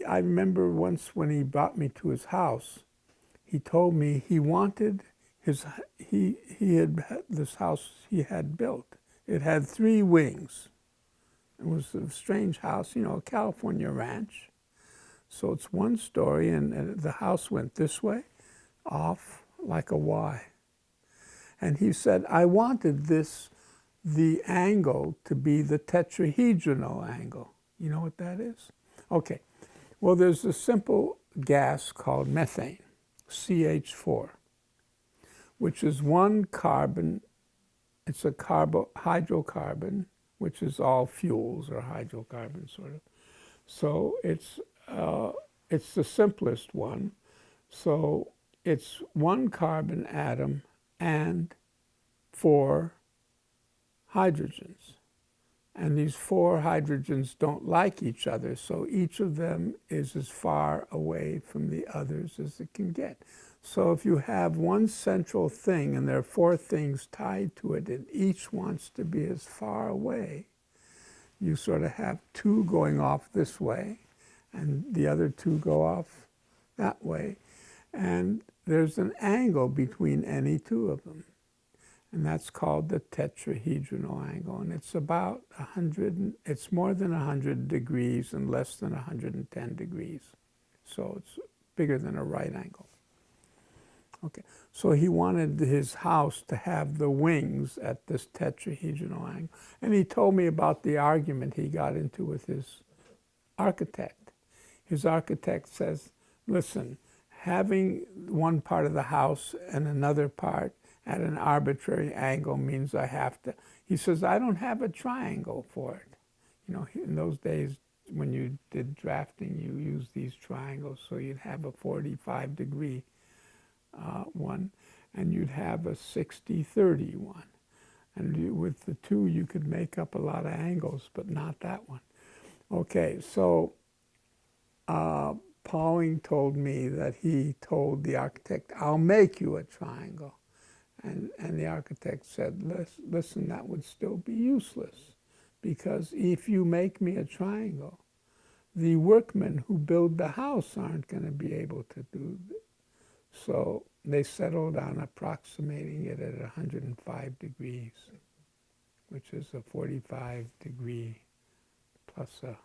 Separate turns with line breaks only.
I remember once when he brought me to his house, he told me he wanted he had this house he had built. It had 3 wings. It was a strange house, a California ranch. So it's 1 story, and the house went this way, off like a Y. And he said, I wanted the angle to be the tetrahedral angle. You know what that is? Okay. Well, there's a simple gas called methane, CH4, which is 1 carbon. It's a hydrocarbon, which is all fuels or hydrocarbons, sort of. So it's the simplest one. So it's 1 carbon atom and 4 hydrogens. And these 4 hydrogens don't like each other, so each of them is as far away from the others as it can get. So if you have 1 central thing and there are 4 things tied to it and each wants to be as far away, you sort of have 2 going off this way and the other 2 go off that way. And there's an angle between any 2 of them. And that's called the tetrahedral angle. And it's about 100, it's more than 100 degrees and less than 110 degrees. So it's bigger than a right angle. Okay, so he wanted his house to have the wings at this tetrahedral angle. And he told me about the argument he got into with his architect. His architect says, listen, having 1 part of the house and another part at an arbitrary angle means I have to, he says, I don't have a triangle for it. In those days when you did drafting, you used these triangles. So you'd have a 45-degree one, and you'd have a 60-30 one. And with the 2, you could make up a lot of angles, but not that one. Okay, so Pauling told me that he told the architect, I'll make you a triangle. And the architect said, listen, that would still be useless, because if you make me a triangle, the workmen who build the house aren't going to be able to do it. So they settled on approximating it at 105 degrees, which is a 45-degree plus a